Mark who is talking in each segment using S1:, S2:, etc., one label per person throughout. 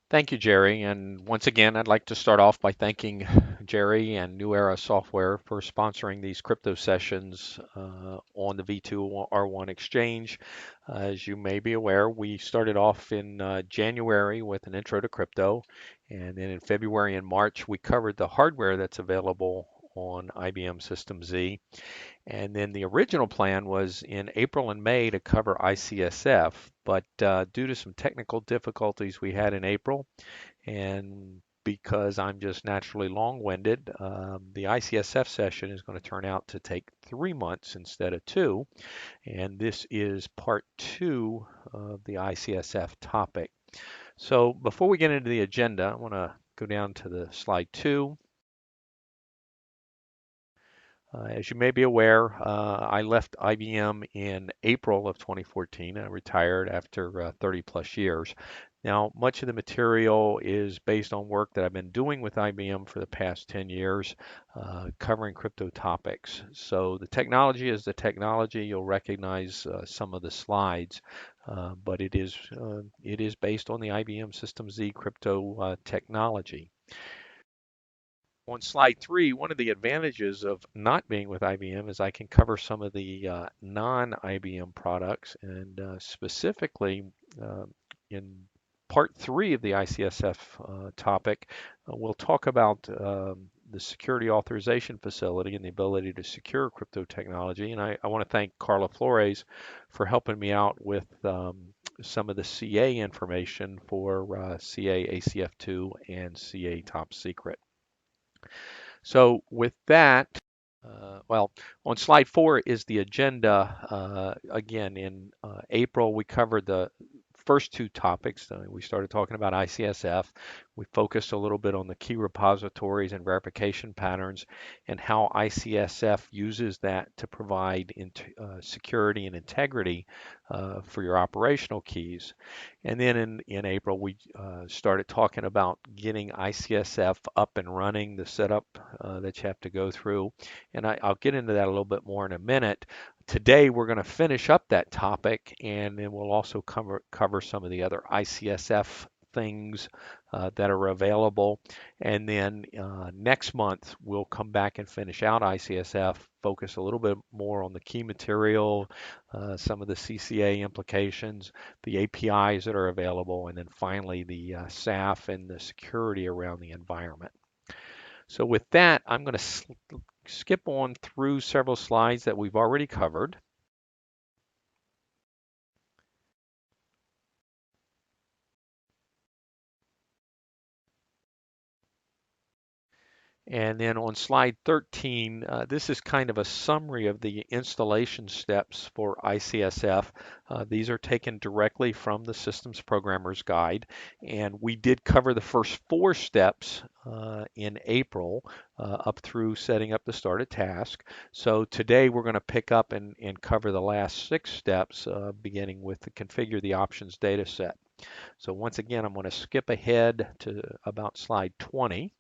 S1: Thank you, Jerry. And once again, I'd like to start off by thanking Jerry and NewEra Software for sponsoring these crypto sessions on the V2R1 Exchange. As you may be aware, we started off in January with an intro to crypto, and then in February and March, we covered the hardware that's available on IBM System Z. And then the original plan was in April and May to cover ICSF, but due to some technical difficulties we had in April, and because I'm just naturally long-winded, the ICSF session is going to turn out to take 3 months instead of two. And this is part two of the ICSF topic. So before we get into the agenda, I want to go down to the slide two. As you may be aware, I left IBM in April of 2014. I retired after 30 plus years. Now, much of the material is based on work that I've been doing with IBM for the past 10 years, covering crypto topics. So the technology is the technology. You'll recognize some of the slides, but it is based on the IBM System Z crypto technology. On slide three, one of the advantages of not being with IBM is I can cover some of the non-IBM products, and specifically in part three of the ICSF topic, we'll talk about the security authorization facility and the ability to secure crypto technology. And I want to thank Carla Flores for helping me out with some of the CA information for CA ACF2 and CA Top Secret. So with that, on slide four is the agenda. Again, in April, we covered the first two topics. We started talking about ICSF. We focused a little bit on the key repositories and verification patterns and how ICSF uses that to provide security and integrity for your operational keys. And then in April, we started talking about getting ICSF up and running, the setup that you have to go through. And I'll get into that a little bit more in a minute. Today, we're going to finish up that topic, and then we'll also cover some of the other ICSF things that are available. And then next month, we'll come back and finish out ICSF, focus a little bit more on the key material, some of the CCA implications, the APIs that are available, and then finally the SAF and the security around the environment. So with that, I'm going to skip on through several slides that we've already covered. And then on slide 13, this is kind of a summary of the installation steps for ICSF. These are taken directly from the Systems Programmer's Guide. And we did cover the first four steps in April up through setting up the started task. So today we're going to pick up and cover the last six steps, beginning with the configure the options data set. So once again, I'm going to skip ahead to about slide 20.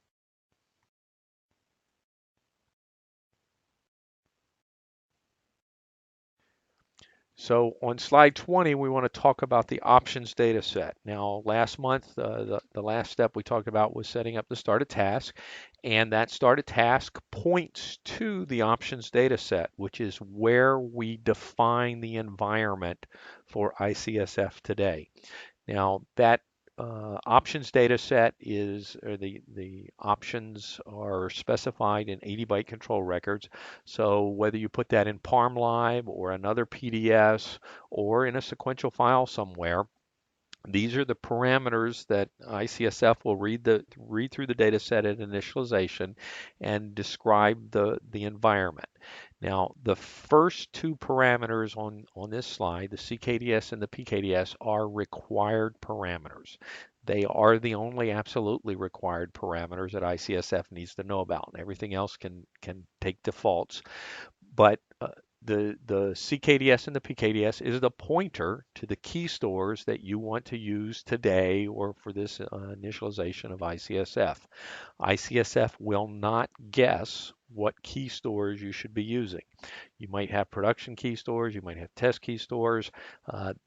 S1: So on slide 20, we want to talk about the options data set. Now, last month, the last step we talked about was setting up the started task, and that started task points to the options data set, which is where we define the environment for ICSF today. Now, that options data set is, or the options are specified in 80-byte control records. So whether you put that in PalmLive or another PDS or in a sequential file somewhere, these are the parameters that ICSF will read through the data set at initialization and describe the environment. Now, the first two parameters on this slide, the CKDS and the PKDS, are required parameters. They are the only absolutely required parameters that ICSF needs to know about. Everything else can take defaults. But the CKDS and the PKDS is the pointer to the key stores that you want to use today or for this initialization of ICSF. ICSF will not guess what key stores you should be using. You might have production key stores, you might have test key stores.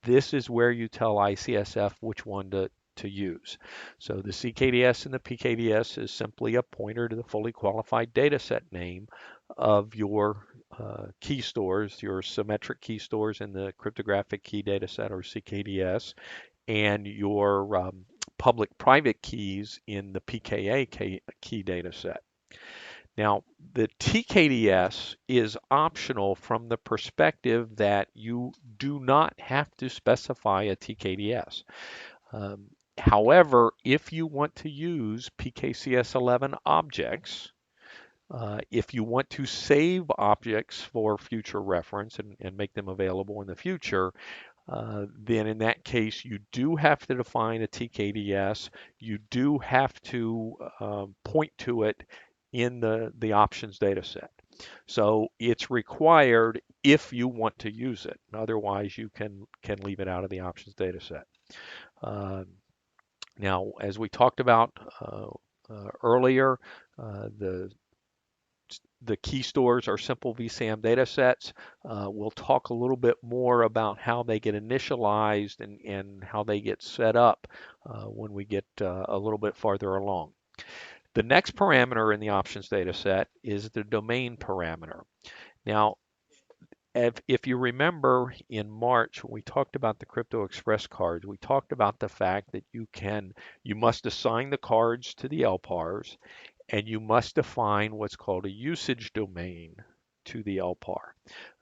S1: This is where you tell ICSF which one to use. So the CKDS and the PKDS is simply a pointer to the fully qualified data set name of your key stores, your symmetric key stores in the cryptographic key data set or CKDS, and your public-private keys in the PKA key data set. Now, the TKDS is optional from the perspective that you do not have to specify a TKDS. However, if you want to use PKCS11 objects, if you want to save objects for future reference and make them available in the future, then in that case, you do have to define a TKDS. You do have to point to it in the options data set. So it's required if you want to use it. Otherwise, you can leave it out of the options data set. Now, as we talked about earlier, the key stores are simple VSAM data sets. We'll talk a little bit more about how they get initialized and how they get set up when we get a little bit farther along. The next parameter in the options data set is the domain parameter. Now, if you remember in March when we talked about the Crypto Express cards, we talked about the fact that you must assign the cards to the LPARs, and you must define what's called a usage domain to the LPAR.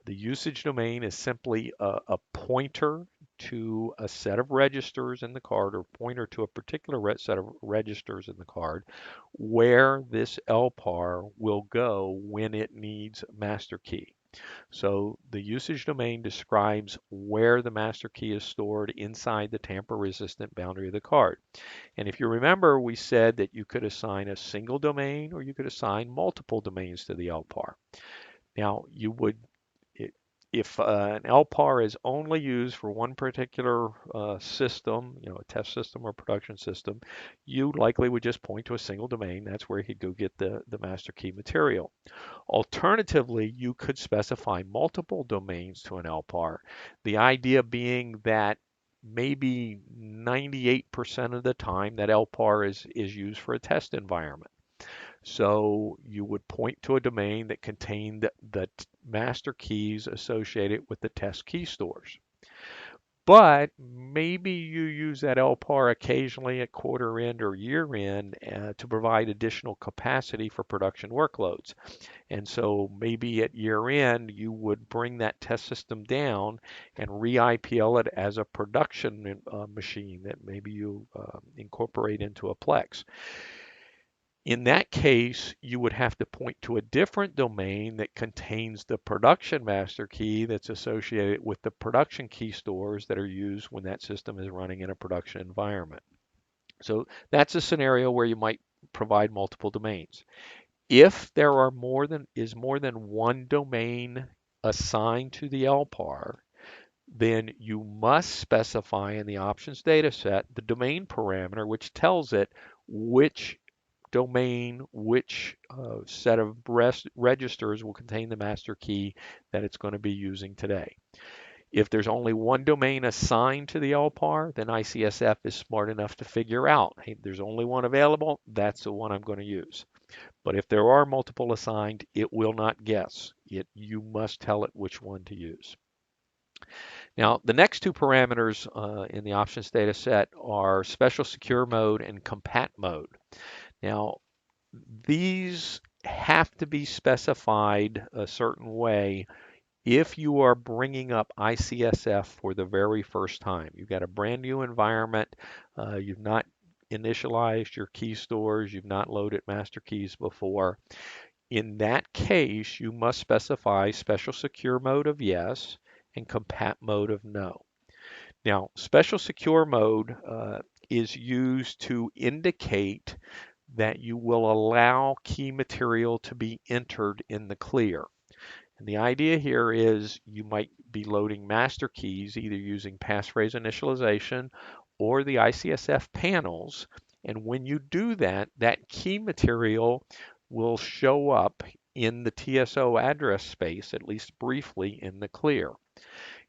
S1: The usage domain is simply a pointer to a set of registers in the card, or pointer to a particular set of registers in the card, where this LPAR will go when it needs master key. So the usage domain describes where the master key is stored inside the tamper-resistant boundary of the card. And if you remember, we said that you could assign a single domain or you could assign multiple domains to the LPAR. Now, if an LPAR is only used for one particular system, a test system or production system, you likely would just point to a single domain. That's where he'd go get the master key material. Alternatively, you could specify multiple domains to an LPAR. The idea being that maybe 98% of the time that LPAR is used for a test environment. So you would point to a domain that contained the master keys associated with the test key stores. But maybe you use that LPAR occasionally at quarter end or year end to provide additional capacity for production workloads. And so maybe at year end, you would bring that test system down and re-IPL it as a production machine that maybe you incorporate into a Plex. In that case, you would have to point to a different domain that contains the production master key that's associated with the production key stores that are used when that system is running in a production environment. So that's a scenario where you might provide multiple domains. If there are more than one domain assigned to the LPAR, then you must specify in the options data set the domain parameter, which tells it which domain, which set of registers will contain the master key that it's going to be using today. If there's only one domain assigned to the LPAR, then ICSF is smart enough to figure out, hey, there's only one available, that's the one I'm going to use. But if there are multiple assigned, it will not guess. You must tell it which one to use. Now, the next two parameters in the options data set are special secure mode and compat mode. Now, these have to be specified a certain way if you are bringing up ICSF for the very first time. You've got a brand new environment, you've not initialized your key stores, you've not loaded master keys before. In that case, you must specify special secure mode of yes and compat mode of no. Now, special secure mode is used to indicate that you will allow key material to be entered in the clear. And the idea here is you might be loading master keys either using passphrase initialization or the ICSF panels. And when you do that, that key material will show up in the TSO address space, at least briefly, in the clear.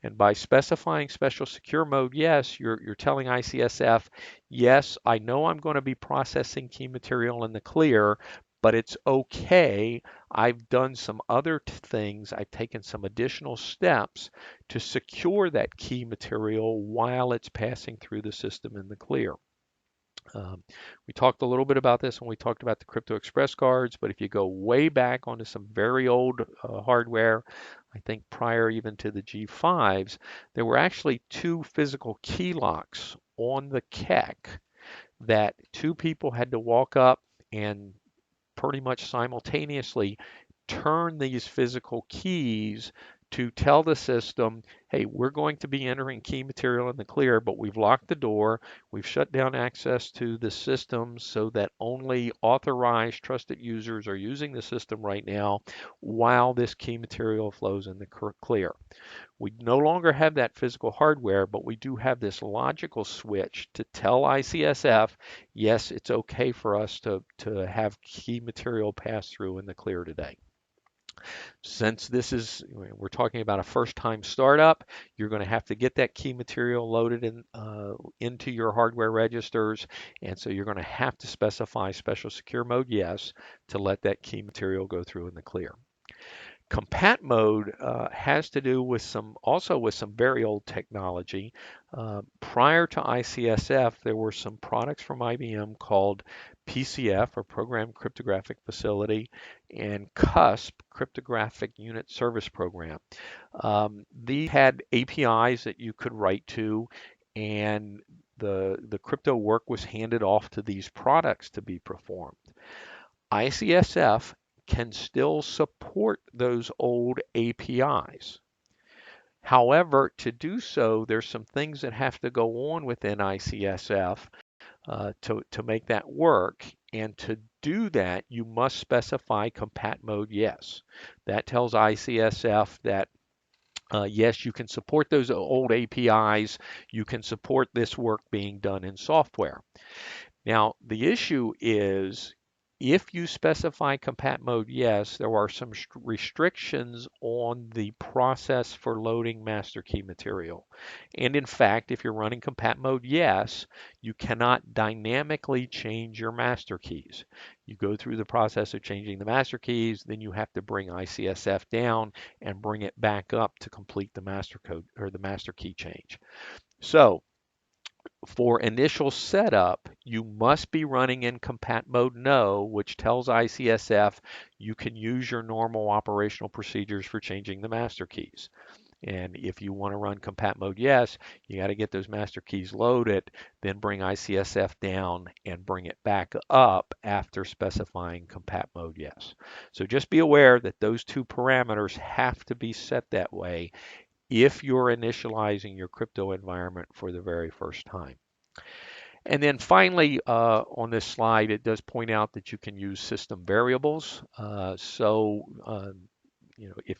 S1: And by specifying special secure mode, yes, you're telling ICSF, yes, I know I'm going to be processing key material in the clear, but it's okay. I've done some other things. I've taken some additional steps to secure that key material while it's passing through the system in the clear. Um, we talked a little bit about this when we talked about the Crypto Express cards, but if you go way back onto some very old hardware, I think prior even to the G5s, there were actually two physical key locks on the keck that two people had to walk up and pretty much simultaneously turn these physical keys to tell the system, hey, we're going to be entering key material in the clear, but we've locked the door, we've shut down access to the system so that only authorized, trusted users are using the system right now while this key material flows in the clear. We no longer have that physical hardware, but we do have this logical switch to tell ICSF, yes, it's okay for us to have key material pass through in the clear today. Since we're talking about a first time startup, you're going to have to get that key material loaded into your hardware registers. And so you're going to have to specify special secure mode yes to let that key material go through in the clear. Compat mode has to do with also with some very old technology. Prior to ICSF, there were some products from IBM called PCF, or Program Cryptographic Facility, and CUSP, Cryptographic Unit Service Program. These had APIs that you could write to, and the crypto work was handed off to these products to be performed. ICSF can still support those old APIs. However, to do so, there's some things that have to go on within ICSF to make that work. And to do that, you must specify compat mode yes. That tells ICSF that yes, you can support those old APIs. You can support this work being done in software. Now, the issue is if you specify compat mode yes, there are some restrictions on the process for loading master key material. And in fact, if you're running compat mode yes, you cannot dynamically change your master keys. You go through the process of changing the master keys, then you have to bring ICSF down and bring it back up to complete the master code or the master key change. So, for initial setup, you must be running in compat mode no, which tells ICSF you can use your normal operational procedures for changing the master keys. And if you want to run compat mode yes, you got to get those master keys loaded, then bring ICSF down and bring it back up after specifying compat mode yes. So just be aware that those two parameters have to be set that way if you're initializing your crypto environment for the very first time. And then finally, on this slide, it does point out that you can use system variables. If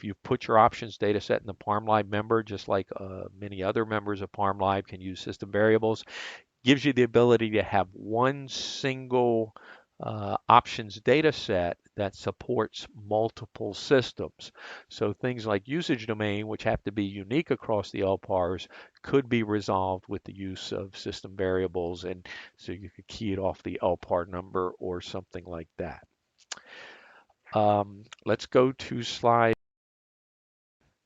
S1: you put your options data set in the ParmLive member, just like many other members of ParmLive can use system variables, gives you the ability to have one single options data set that supports multiple systems. So things like usage domain, which have to be unique across the LPARs, could be resolved with the use of system variables. And so you could key it off the LPAR number or something like that. Let's go to slide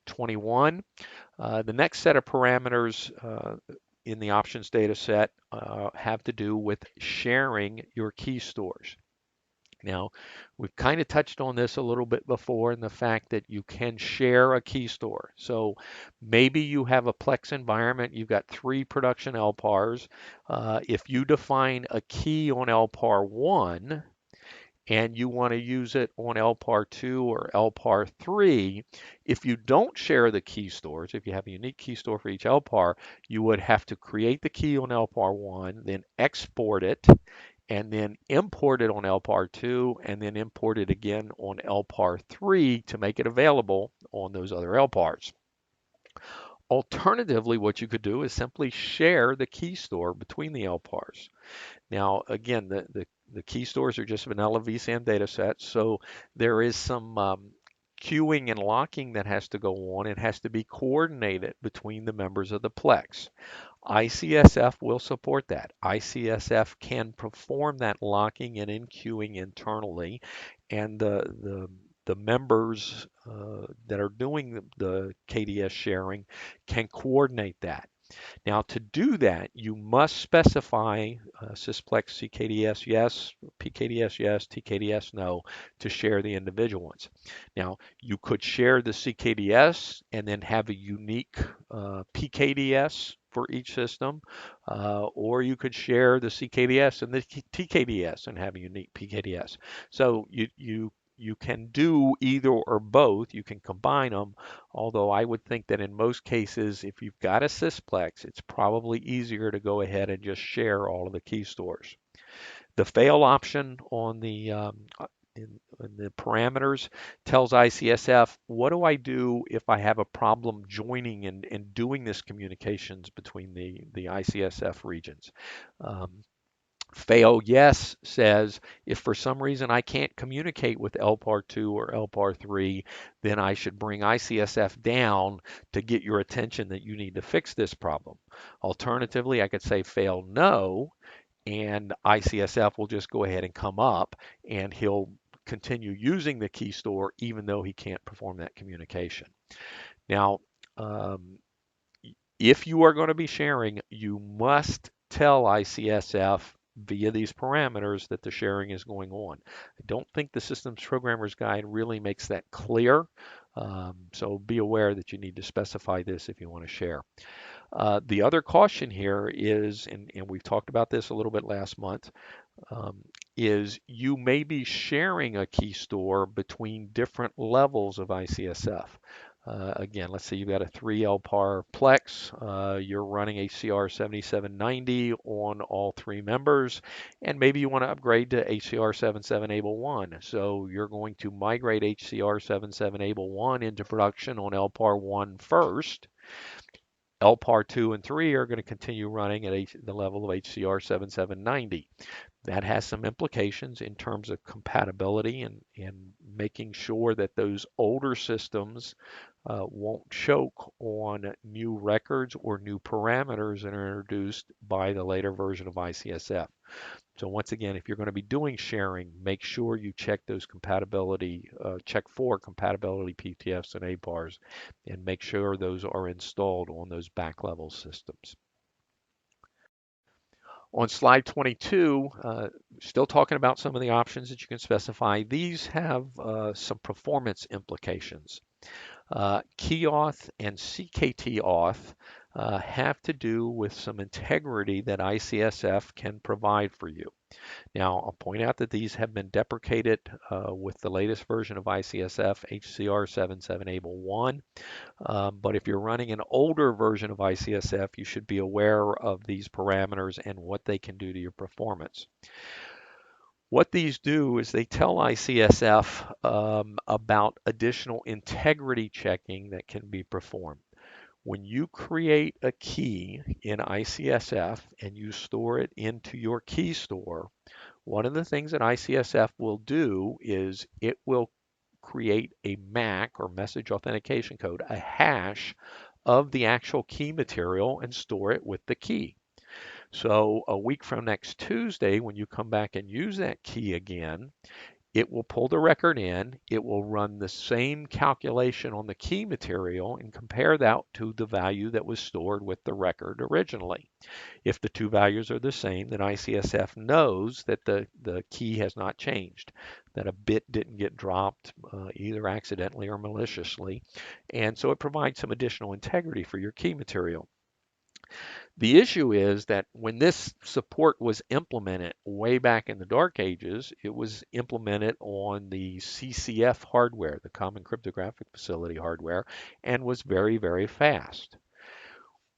S1: 21. The next set of parameters in the options data set have to do with sharing your key stores. Now, we've kind of touched on this a little bit before in the fact that you can share a key store. So maybe you have a Plex environment, you've got 3 production LPARs. If you define a key on LPAR 1, and you want to use it on LPAR2 or LPAR3, if you don't share the key stores, if you have a unique key store for each LPAR, you would have to create the key on LPAR1, then export it, and then import it on LPAR2, and then import it again on LPAR3 to make it available on those other LPARs. Alternatively, what you could do is simply share the key store between the LPARs. Now, again, the key stores are just vanilla vSAN data sets, so there is some queuing and locking that has to go on. It has to be coordinated between the members of the Plex. ICSF will support that. ICSF can perform that locking and enqueuing internally, and the members that are doing the KDS sharing can coordinate that. Now, to do that, you must specify Sysplex CKDS yes, PKDS yes, TKDS no to share the individual ones. Now, you could share the CKDS and then have a unique PKDS for each system, or you could share the CKDS and the TKDS and have a unique PKDS. So you can do either or both. You can combine them, although I would think that in most cases, if you've got a Sysplex, it's probably easier to go ahead and just share all of the key stores. The fail option on in the parameters tells ICSF, what do I do if I have a problem joining and doing this communications between the ICSF regions? Fail yes says if for some reason I can't communicate with LPAR2 or LPAR3, then I should bring ICSF down to get your attention that you need to fix this problem. Alternatively, I could say fail no, and ICSF will just go ahead and come up and he'll continue using the key store even though he can't perform that communication. Now, um, if you are going to be sharing, you must tell ICSF via these parameters that the sharing is going on. I don't think the Systems Programmer's Guide really makes that clear, so be aware that you need to specify this if you want to share. The other caution here is, and we've talked about this a little bit last month, um, is you may be sharing a key store between different levels of ICSF. Again, let's say you've got a 3 LPAR Plex, you're running HCR 7790 on all three members, and maybe you want to upgrade to HCR 77able1. So you're going to migrate HCR 77able1 into production on LPAR 1 first. LPAR 2 and 3 are going to continue running at the level of HCR 7790. That has some implications in terms of compatibility and making sure that those older systems won't choke on new records or new parameters that are introduced by the later version of ICSF. So once again, if you're going to be doing sharing, make sure you check those compatibility, check for compatibility PTFs and APARs, and make sure those are installed on those back level systems. On slide 22, still talking about some of the options that you can specify. These have some performance implications. Key auth and CKT auth have to do with some integrity that ICSF can provide for you. Now, I'll point out that these have been deprecated with the latest version of ICSF, HCR 77able1. But if you're running an older version of ICSF, you should be aware of these parameters and what they can do to your performance. What these do is they tell ICSF about additional integrity checking that can be performed. When you create a key in ICSF and you store it into your key store, one of the things that ICSF will do is it will create a MAC or message authentication code, a hash of the actual key material and store it with the key. So a week from next Tuesday, when you come back and use that key again, it will pull the record in, it will run the same calculation on the key material and compare that to the value that was stored with the record originally. If the two values are the same, then ICSF knows that the key has not changed, that a bit didn't get dropped either accidentally or maliciously, and so it provides some additional integrity for your key material. The issue is that when this support was implemented way back in the dark ages, it was implemented on the CCF hardware, the Common Cryptographic Facility hardware, and was very, very fast.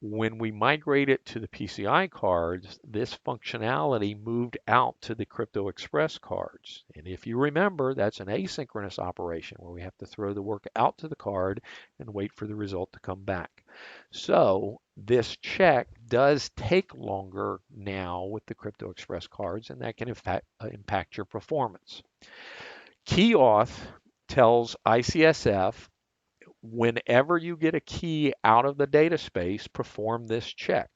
S1: When we migrated to the PCI cards, this functionality moved out to the Crypto Express cards. And if you remember, that's an asynchronous operation where we have to throw the work out to the card and wait for the result to come back. So this check does take longer now with the Crypto Express cards, and that can impact your performance. Key auth tells ICSF, whenever you get a key out of the data space, perform this check.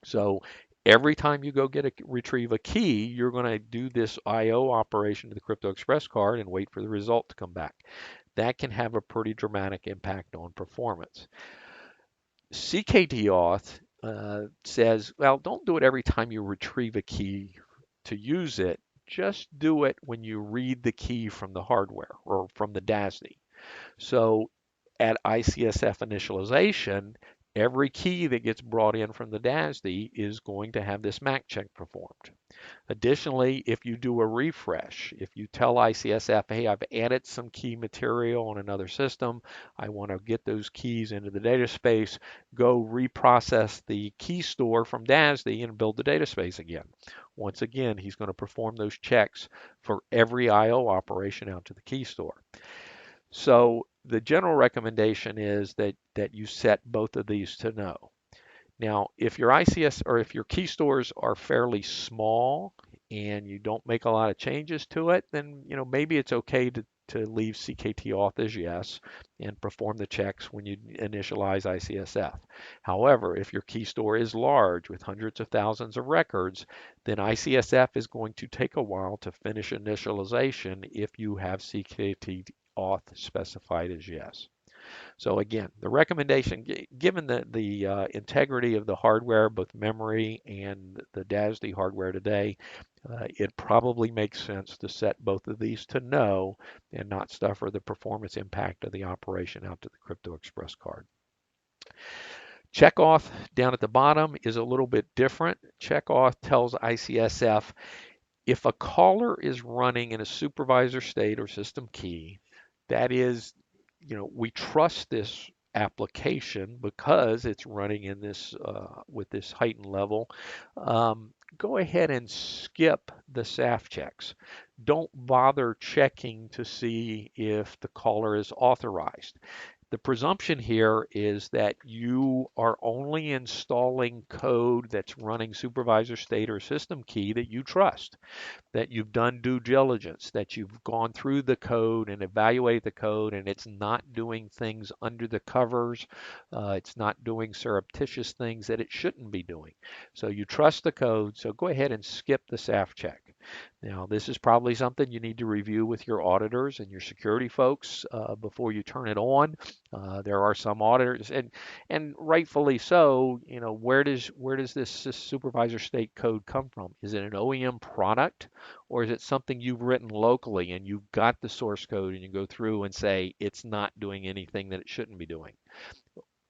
S1: So every time you go retrieve a key, you're going to do this IO operation to the Crypto Express card and wait for the result to come back. That can have a pretty dramatic impact on performance. CKD auth says, well, don't do it every time you retrieve a key to use it. Just do it when you read the key from the hardware or from the DASD. So at ICSF initialization, every key that gets brought in from the DASD is going to have this MAC check performed. Additionally, if you do a refresh, if you tell ICSF, hey, I've added some key material on another system, I want to get those keys into the data space, go reprocess the key store from DASD and build the data space again. Once again, he's going to perform those checks for every IO operation out to the key store. So the general recommendation is that you set both of these to no. Now, if your ICS or if your key stores are fairly small and you don't make a lot of changes to it, then maybe it's okay to leave CKT auth as yes and perform the checks when you initialize ICSF. However, if your key store is large with hundreds of thousands of records, then ICSF is going to take a while to finish initialization if you have CKT auth specified as yes. So again, the recommendation, given the integrity of the hardware, both memory and the DASD hardware today, it probably makes sense to set both of these to no and not suffer the performance impact of the operation out to the Crypto Express card. Check auth down at the bottom is a little bit different. Check auth tells ICSF if a caller is running in a supervisor state or system key, that is, we trust this application because it's running in this with this heightened level. Go ahead and skip the SAF checks. Don't bother checking to see if the caller is authorized. The presumption here is that you are only installing code that's running supervisor state or system key that you trust, that you've done due diligence, that you've gone through the code and evaluated the code and it's not doing things under the covers, it's not doing surreptitious things that it shouldn't be doing. So you trust the code, so go ahead and skip the SAF check. Now, this is probably something you need to review with your auditors and your security folks before you turn it on. There are some auditors, and rightfully so. Where does this supervisor state code come from? Is it an OEM product, or is it something you've written locally and you've got the source code and you go through and say it's not doing anything that it shouldn't be doing?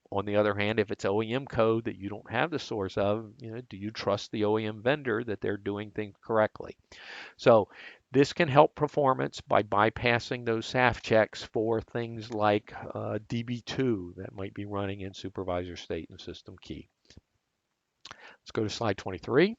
S1: On the other hand, if it's OEM code that you don't have the source of, do you trust the OEM vendor that they're doing things correctly? So this can help performance by bypassing those SAF checks for things like DB2 that might be running in supervisor state and system key. Let's go to slide 23.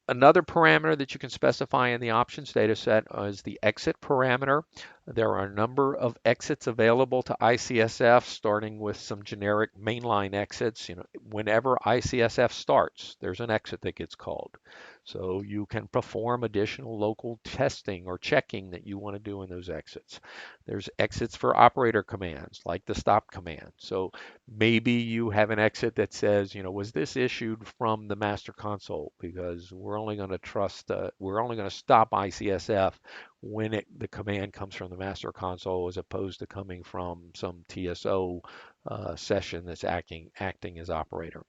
S1: Another parameter that you can specify in the options data set is the exit parameter. There are a number of exits available to ICSF, starting with some generic mainline exits. Whenever ICSF starts, there's an exit that gets called. So you can perform additional local testing or checking that you want to do in those exits. There's exits for operator commands, like the stop command. So maybe you have an exit that says, was this issued from the master console? Because we're only going to stop ICSF when the command comes from the master console, as opposed to coming from some TSO session that's acting as operator.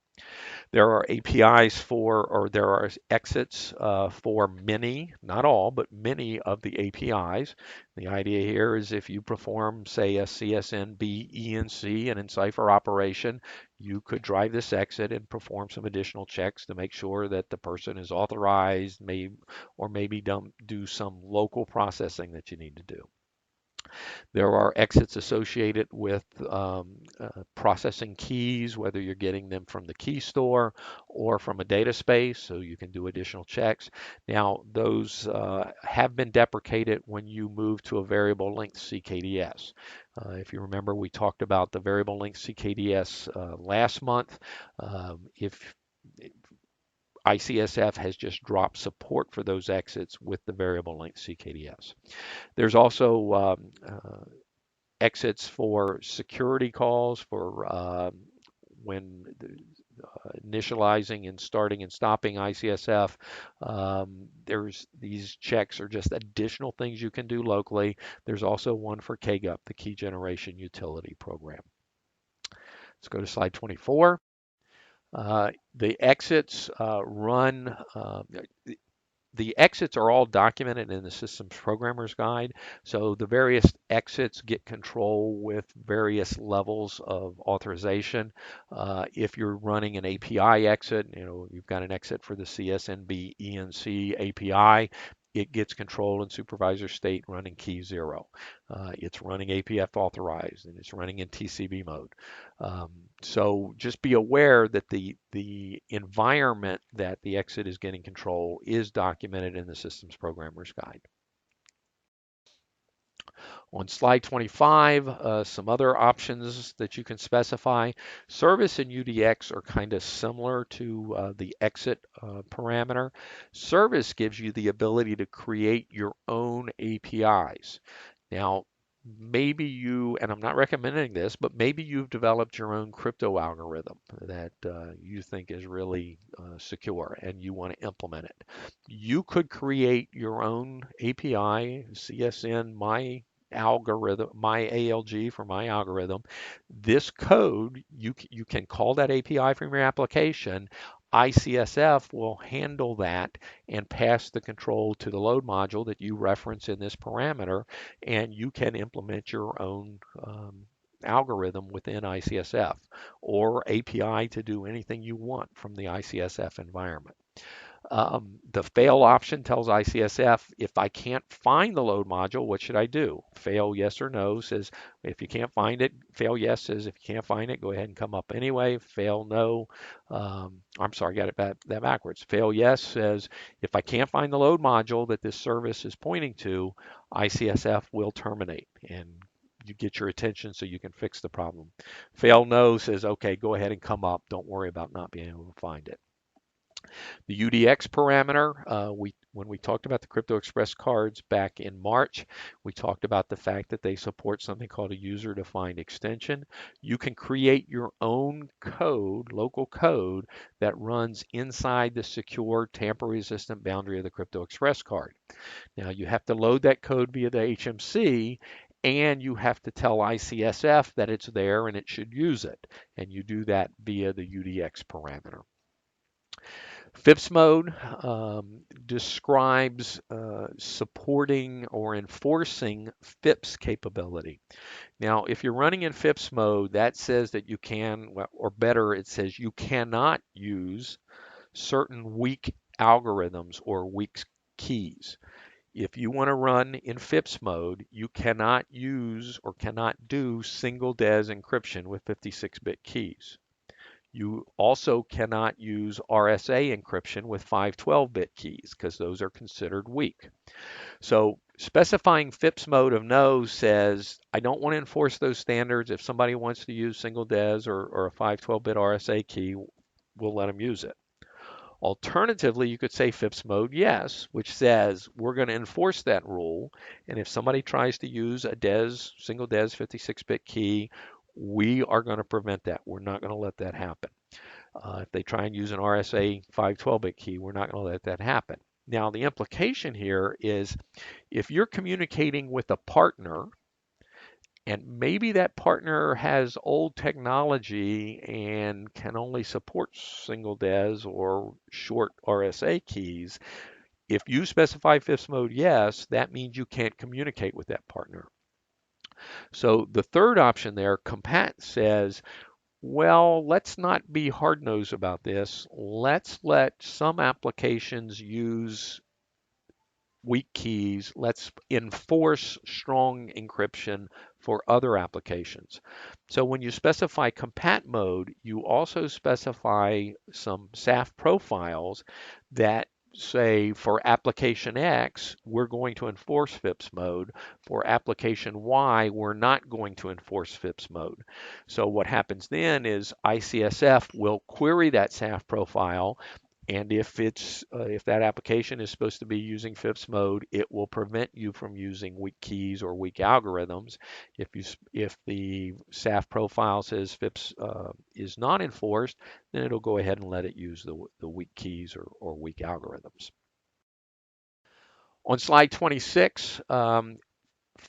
S1: There are APIs or there are exits for many, not all, but many of the APIs. The idea here is if you perform, say, a CSN, B, ENC, and encipher operation, you could drive this exit and perform some additional checks to make sure that the person is authorized, or maybe do some local processing that you need to do. There are exits associated with processing keys, whether you're getting them from the key store or from a data space, so you can do additional checks. Now, those have been deprecated when you move to a variable length CKDS. If you remember, we talked about the variable length CKDS last month. If ICSF has just dropped support for those exits with the variable length CKDS. There's also exits for security calls for when initializing and starting and stopping ICSF. There's these checks are just additional things you can do locally. There's also one for KGUP, the Key Generation Utility Program. Let's go to slide 24. The exits run the exits are all documented in the Systems Programmer's Guide. So the various exits get control with various levels of authorization. If you're running an API exit, you've got an exit for the CSNB ENC API. It gets control in supervisor state running key 0. It's running APF authorized and it's running in TCB mode. So just be aware that the environment that the exit is getting control is documented in the Systems Programmer's Guide. On slide 25, some other options that you can specify. Service and UDX are kind of similar to the exit parameter. Service gives you the ability to create your own APIs. Now, maybe you, and I'm not recommending this, but maybe you've developed your own crypto algorithm that you think is really secure and you want to implement it. You could create your own API, CSN, my algorithm, my ALG for my algorithm. This code, you can call that API from your application. ICSF will handle that and pass the control to the load module that you reference in this parameter, and you can implement your own algorithm within ICSF or API to do anything you want from the ICSF environment. The fail option tells ICSF, if I can't find the load module, what should I do? Fail yes or no says, if you can't find it. Fail yes says, if you can't find it, go ahead and come up anyway. Fail no, I'm sorry, got that backwards. Fail yes says, if I can't find the load module that this service is pointing to, ICSF will terminate and you get your attention so you can fix the problem. Fail no says, okay, go ahead and come up. Don't worry about not being able to find it. The UDX parameter, when we talked about the Crypto Express cards back in March, we talked about the fact that they support something called a user-defined extension. You can create your own code, local code, that runs inside the secure tamper-resistant boundary of the Crypto Express card. Now, you have to load that code via the HMC, and you have to tell ICSF that it's there and it should use it. And you do that via the UDX parameter. FIPS mode describes supporting or enforcing FIPS capability. Now, if you're running in FIPS mode, that says that you can, or better, it says you cannot use certain weak algorithms or weak keys. If you want to run in FIPS mode, you cannot use or cannot do single DES encryption with 56-bit keys. You also cannot use RSA encryption with 512-bit keys because those are considered weak. So specifying FIPS mode of no says, I don't want to enforce those standards. If somebody wants to use single DES or a 512-bit RSA key, we'll let them use it. Alternatively, you could say FIPS mode yes, which says we're going to enforce that rule. And if somebody tries to use a DES, single DES 56-bit key, we are going to prevent that. We're not going to let that happen. If they try and use an RSA 512-bit key, we're not going to let that happen. Now, the implication here is if you're communicating with a partner, and maybe that partner has old technology and can only support single DES or short RSA keys, if you specify FIPS mode yes, that means you can't communicate with that partner. So the third option there, compat, says, well, let's not be hard-nosed about this. Let's let some applications use weak keys. Let's enforce strong encryption for other applications. So when you specify compat mode, you also specify some SAF profiles that say for application X, we're going to enforce FIPS mode. For application Y, we're not going to enforce FIPS mode. So what happens then is ICSF will query that SAF profile And if that application is supposed to be using FIPS mode, it will prevent you from using weak keys or weak algorithms. If the SAF profile says FIPS is not enforced, then it'll go ahead and let it use the weak keys or weak algorithms. On slide 26,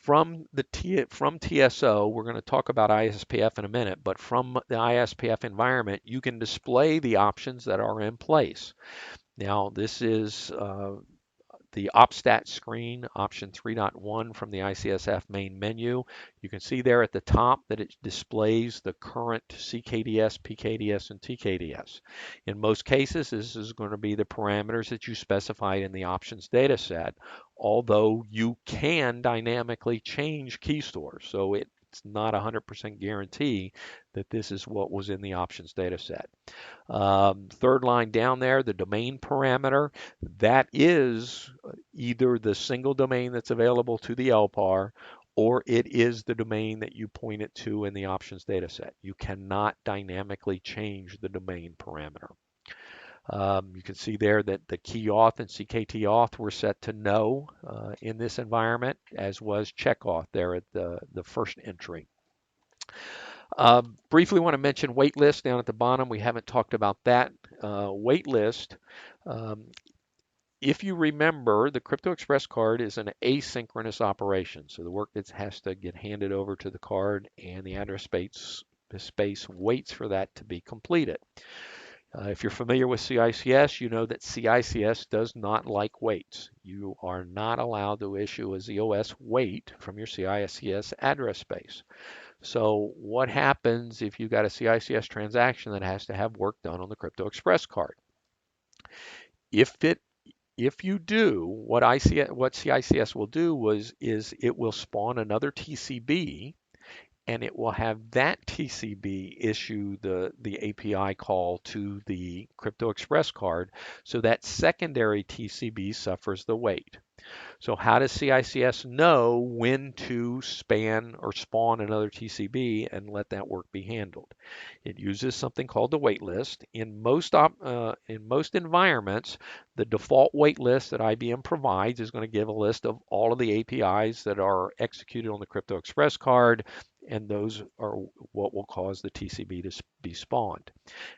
S1: from TSO, we're going to talk about ISPF in a minute, but from the ISPF environment, you can display the options that are in place. Now, this is the OpStat screen, option 3.1 from the ICSF main menu. You can see there at the top that it displays the current CKDS, PKDS, and TKDS. In most cases, this is going to be the parameters that you specified in the options data set, although you can dynamically change key stores. So it's not a 100% guarantee that this is what was in the options data set. Third line down there, the domain parameter, that is either the single domain that's available to the LPAR or it is the domain that you point it to in the options data set. You cannot dynamically change the domain parameter. You can see there that the key auth and CKT auth were set to no in this environment, as was check auth there at the first entry. Briefly want to mention waitlist down at the bottom. We haven't talked about that. Waitlist, if you remember, the Crypto Express card is an asynchronous operation. So the work that has to get handed over to the card and the address space waits for that to be completed. If you're familiar with CICS, you know that CICS does not like waits. You are not allowed to issue a ZOS wait from your CICS address space. So what happens if you got a CICS transaction that has to have work done on the Crypto Express card? If you do, what CICS will do is it will spawn another TCB and it will have that TCB issue the API call to the Crypto Express card, so that secondary TCB suffers the wait. So how does CICS know when to span or spawn another TCB and let that work be handled? It uses something called the waitlist. In most environments, the default waitlist that IBM provides is going to give a list of all of the APIs that are executed on the Crypto Express card, and those are what will cause the TCB to be spawned.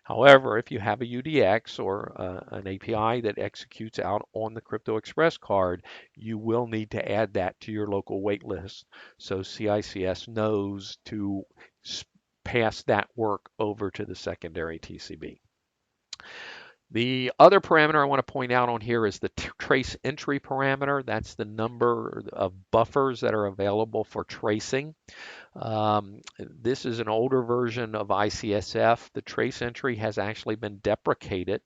S1: However, if you have a UDX or an API that executes out on the Crypto Express card, you will need to add that to your local waitlist so CICS knows to pass that work over to the secondary TCB. The other parameter I want to point out on here is the trace entry parameter. That's the number of buffers that are available for tracing. This is an older version of ICSF. The trace entry has actually been deprecated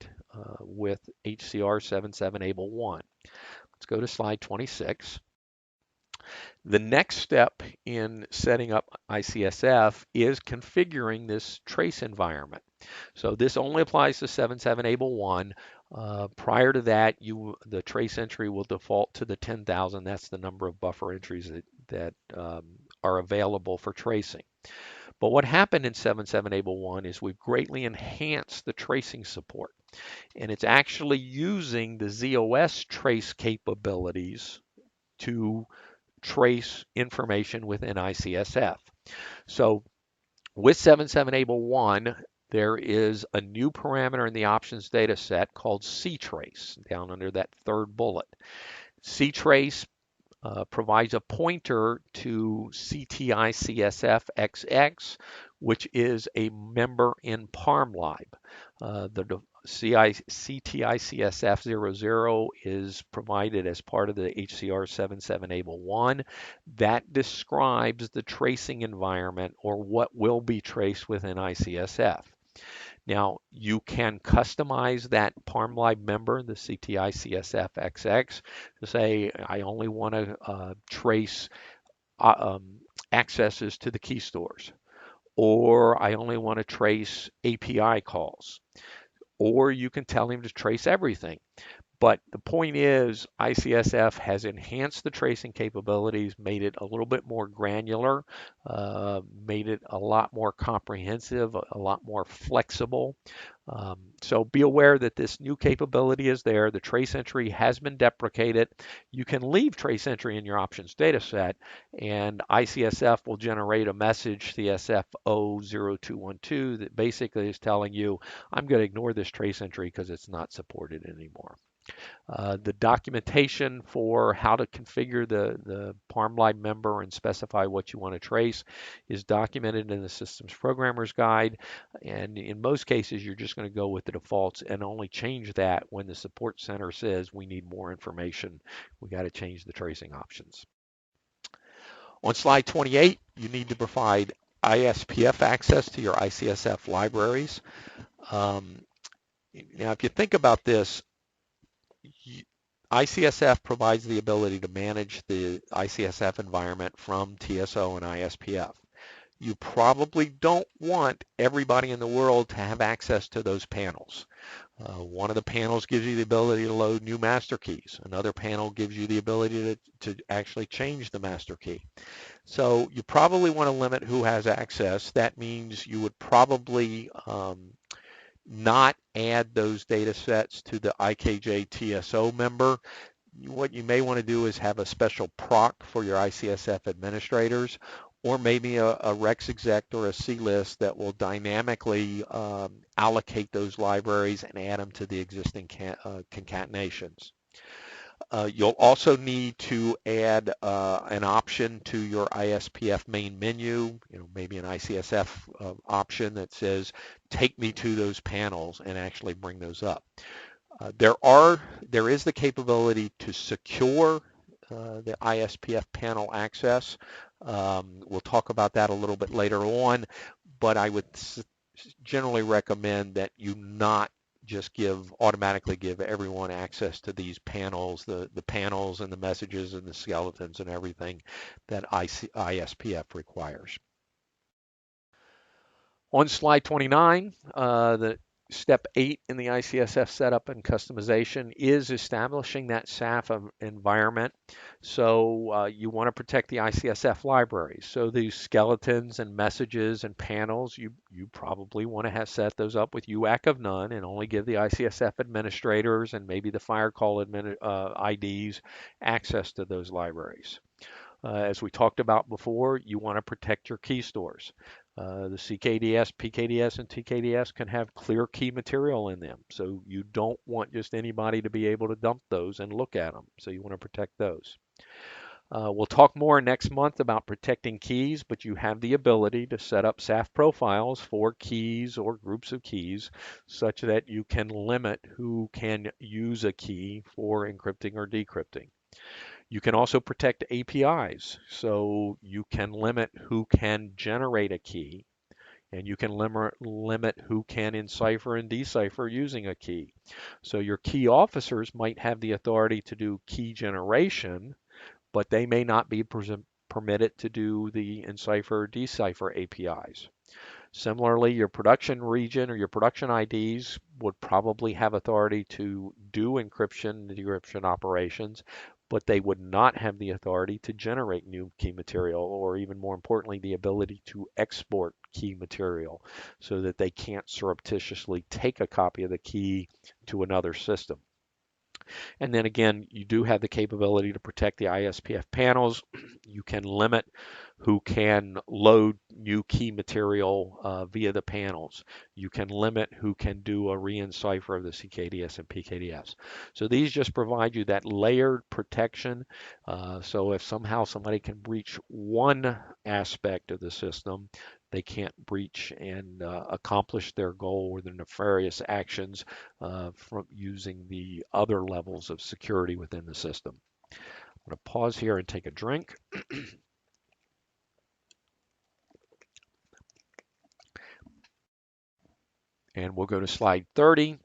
S1: with HCR 77ABLE1. Let's go to slide 26. The next step in setting up ICSF is configuring this trace environment. So this only applies to 77ABLE1. Prior to that, the trace entry will default to the 10,000. That's the number of buffer entries that are available for tracing. But what happened in 77ABLE1 is we've greatly enhanced the tracing support. And it's actually using the ZOS trace capabilities to trace information within ICSF. So with 77ABLE1, there is a new parameter in the options data set called ctrace down under that third bullet. Ctrace provides a pointer to CTICSF-XX, which is a member in ParmLib. The CTICSF00 is provided as part of the HCR 77ABLE1. That describes the tracing environment or what will be traced within ICSF. Now, you can customize that ParmLib member, the CTICSF-XX, to say, I only want to trace accesses to the key stores, or I only want to trace API calls, or you can tell him to trace everything. But the point is, ICSF has enhanced the tracing capabilities, made it a little bit more granular, made it a lot more comprehensive, a lot more flexible. So be aware that this new capability is there. The trace entry has been deprecated. You can leave trace entry in your options data set, and ICSF will generate a message, CSF00212, that basically is telling you, I'm going to ignore this trace entry because it's not supported anymore. The documentation for how to configure the ParmLive member and specify what you want to trace is documented in the Systems Programmer's Guide. And in most cases, you're just going to go with the defaults and only change that when the support center says we need more information. We got to change the tracing options. On slide 28, you need to provide ISPF access to your ICSF libraries. Now, if you think about this, ICSF provides the ability to manage the ICSF environment from TSO and ISPF. You probably don't want everybody in the world to have access to those panels. One of the panels gives you the ability to load new master keys. Another panel gives you the ability to actually change the master key. So you probably want to limit who has access. That means you would probably not add those data sets to the IKJ TSO member. What you may want to do is have a special proc for your ICSF administrators, or maybe a Rex exec or a C-list that will dynamically allocate those libraries and add them to the existing concatenations. You'll also need to add an option to your ISPF main menu, maybe an ICSF option that says, take me to those panels and actually bring those up. There is the capability to secure the ISPF panel access. We'll talk about that a little bit later on, but I would generally recommend that you not just automatically give everyone access to these panels, the panels and the messages and the skeletons and everything that ISPF requires. On slide 29, the step 8 in the ICSF setup and customization is establishing that SAF environment. So you want to protect the ICSF libraries. So these skeletons and messages and panels, you probably want to have set those up with UAC of none and only give the ICSF administrators and maybe the Firecall IDs access to those libraries. As we talked about before, you want to protect your key stores. The CKDS, PKDS, and TKDS can have clear key material in them. So you don't want just anybody to be able to dump those and look at them. So you want to protect those. We'll talk more next month about protecting keys, but you have the ability to set up SAF profiles for keys or groups of keys such that you can limit who can use a key for encrypting or decrypting. You can also protect APIs, so you can limit who can generate a key, and you can limit who can encipher and decipher using a key. So your key officers might have the authority to do key generation, but they may not be permitted to do the encipher or decipher APIs. Similarly, your production region or your production IDs would probably have authority to do encryption and decryption operations, but they would not have the authority to generate new key material, or even more importantly, the ability to export key material so that they can't surreptitiously take a copy of the key to another system. And then again, you do have the capability to protect the ISPF panels. You can limit who can load new key material via the panels. You can limit who can do a re-encipher of the CKDS and PKDS. So these just provide you that layered protection. So if somehow somebody can breach one aspect of the system, they can't breach and accomplish their goal or their nefarious actions from using the other levels of security within the system. I'm going to pause here and take a drink. And we'll go to slide 30.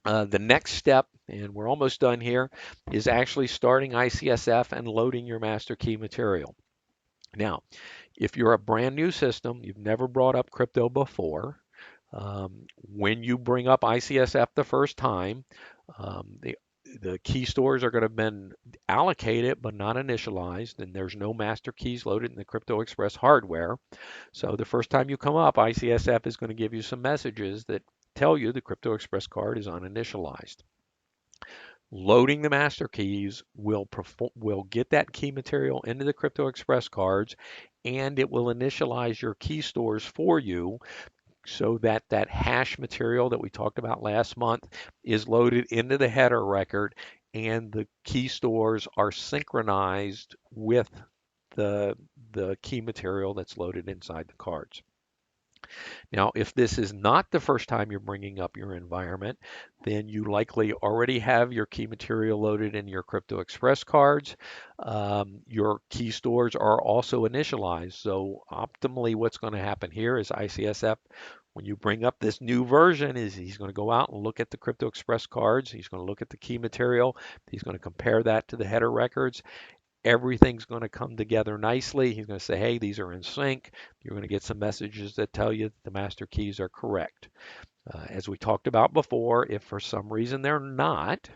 S1: The next step, and we're almost done here, is actually starting ICSF and loading your master key material. Now, if you're a brand new system, you've never brought up crypto before, when you bring up ICSF the first time, the key stores are going to have been allocated but not initialized, and there's no master keys loaded in the Crypto Express hardware. So the first time you come up, ICSF is going to give you some messages that tell you the Crypto Express card is uninitialized. Loading the master keys will get that key material into the Crypto Express cards, and it will initialize your key stores for you so that that hash material that we talked about last month is loaded into the header record, and the key stores are synchronized with the key material that's loaded inside the cards. Now, if this is not the first time you're bringing up your environment, then you likely already have your key material loaded in your Crypto Express cards. Your key stores are also initialized. So optimally, what's going to happen here is ICSF, when you bring up this new version, is he's going to go out and look at the Crypto Express cards. He's going to look at the key material. He's going to compare that to the header records. Everything's going to come together nicely. He's going to say, hey, these are in sync. You're going to get some messages that tell you that the master keys are correct. As we talked about before, if for some reason they're not,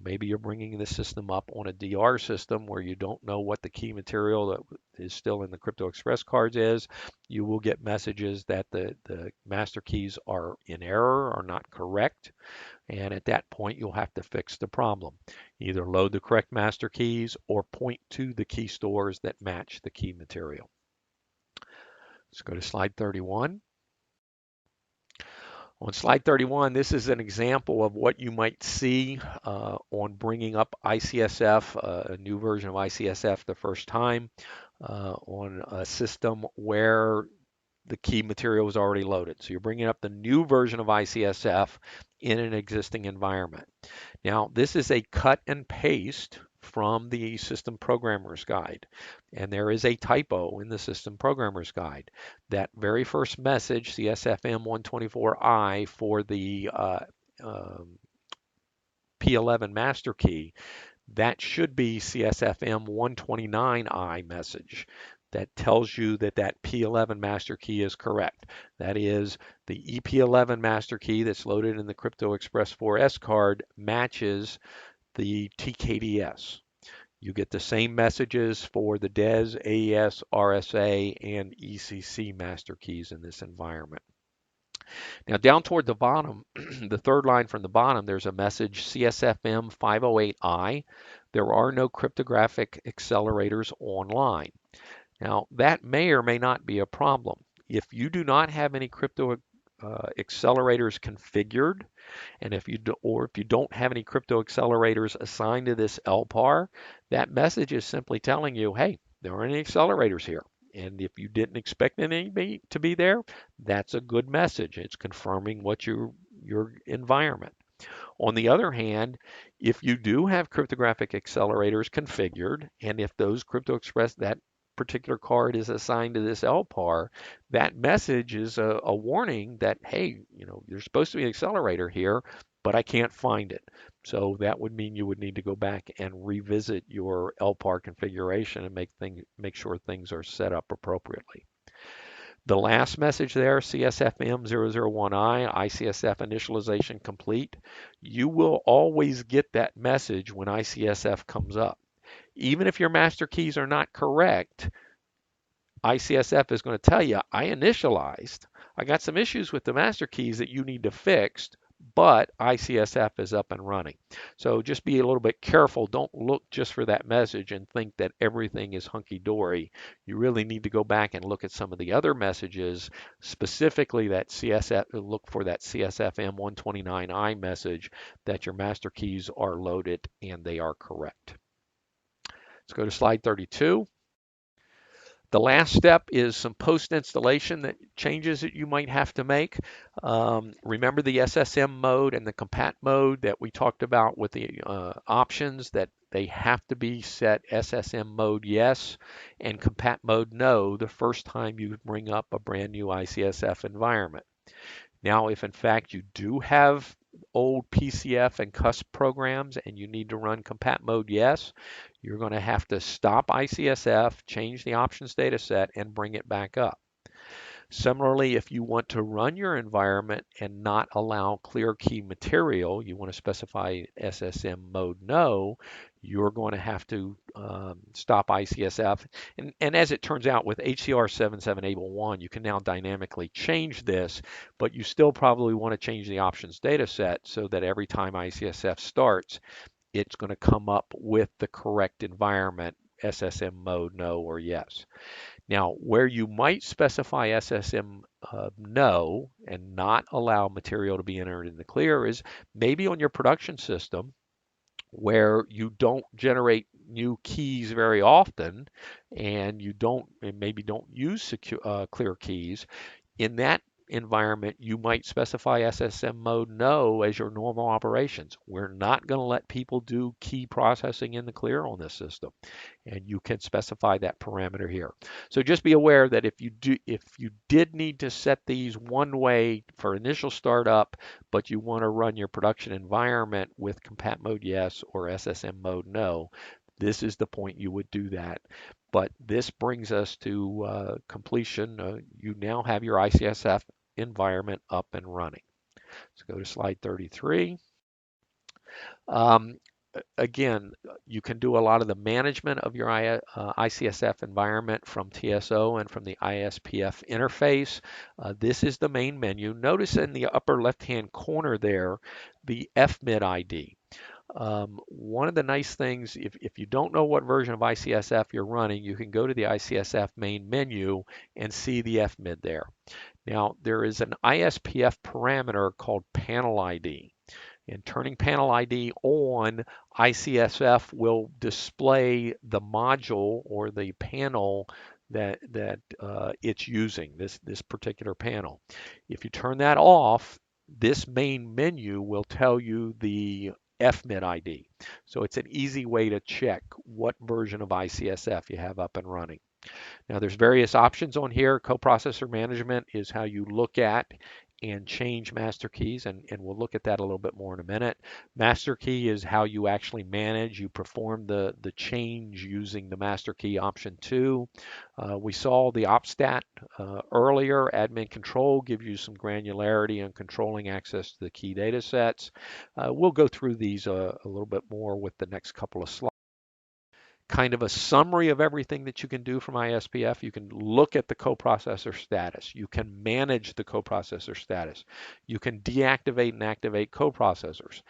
S1: maybe you're bringing the system up on a DR system where you don't know what the key material that is still in the Crypto Express cards is, you will get messages that the master keys are in error or not correct. And at that point, you'll have to fix the problem. Either load the correct master keys or point to the key stores that match the key material. Let's go to slide 31. On slide 31, this is an example of what you might see on bringing up ICSF, a new version of ICSF the first time on a system where the key material is already loaded. So you're bringing up the new version of ICSF in an existing environment. Now, this is a cut and paste from the System Programmer's Guide, and there is a typo in the System Programmer's Guide. That very first message, CSFM124I for the P11 master key, that should be CSFM129I message. That tells you that that P11 master key is correct. That is, the EP11 master key that's loaded in the Crypto Express 4S card matches the TKDS. You get the same messages for the DES, AES, RSA, and ECC master keys in this environment. Now down toward the bottom, the third line from the bottom, there's a message CSFM 508I. There are no cryptographic accelerators online. Now, that may or may not be a problem. If you do not have any crypto accelerators configured, and if you don't have any crypto accelerators assigned to this LPAR, that message is simply telling you, hey, there aren't any accelerators here. And if you didn't expect any to be there, that's a good message. It's confirming what your environment. On the other hand, if you do have cryptographic accelerators configured, and if those Crypto Express, that particular card is assigned to this LPAR, that message is a warning that, hey, there's supposed to be an accelerator here, but I can't find it. So that would mean you would need to go back and revisit your LPAR configuration and make sure things are set up appropriately. The last message there, CSFM001I, ICSF initialization complete, you will always get that message when ICSF comes up. Even if your master keys are not correct, ICSF is going to tell you, I initialized. I got some issues with the master keys that you need to fix, but ICSF is up and running. So just be a little bit careful. Don't look just for that message and think that everything is hunky-dory. You really need to go back and look at some of the other messages, specifically that CSF, look for that CSFM129I message that your master keys are loaded and they are correct. Let's go to slide 32. The last step is some post-installation changes that you might have to make. Remember the SSM mode and the compat mode that we talked about with the options, that they have to be set SSM mode yes and compat mode no the first time you bring up a brand new ICSF environment. Now, if in fact you do have old PCF and CUSP programs and you need to run compat mode yes, you're going to have to stop ICSF, change the options data set, and bring it back up. Similarly, if you want to run your environment and not allow clear key material, you want to specify SSM mode no, you're going to have to stop ICSF. And as it turns out with HCR 7781, you can now dynamically change this, but you still probably want to change the options data set so that every time ICSF starts, it's going to come up with the correct environment, SSM mode no or yes. Now, where you might specify SSM no and not allow material to be entered in the clear is maybe on your production system where you don't generate new keys very often and you don't and maybe don't use clear keys. In that environment, you might specify SSM mode no as your normal operations. We're not going to let people do key processing in the clear on this system, and you can specify that parameter here. So just be aware that if you did need to set these one way for initial startup, but you want to run your production environment with compat mode yes or SSM mode no, this is the point you would do that. But this brings us to completion. You now have your ICSF environment up and running. Let's go to slide 33. Um, Again, you can do a lot of the management of your ICSF environment from TSO and from the ISPF interface. This is the main menu. Notice in the upper left-hand corner there, the FMID ID. One of the nice things, if you don't know what version of ICSF you're running, you can go to the ICSF main menu and see the FMID there. Now, there is an ISPF parameter called panel ID. And turning panel ID on, ICSF will display the module or the panel that it's using, this particular panel. If you turn that off, this main menu will tell you the FMID ID. So it's an easy way to check what version of ICSF you have up and running. Now there's various options on here. Coprocessor management is how you look at and change master keys, and we'll look at that a little bit more in a minute. Master key is how you actually manage, you perform the change using the master key option 2. We saw the OpStat earlier. Admin control gives you some granularity on controlling access to the key data sets. We'll go through these a little bit more with the next couple of slides. Kind of a summary of everything that you can do from ISPF. You can look at the coprocessor status. You can manage the coprocessor status. You can deactivate and activate coprocessors.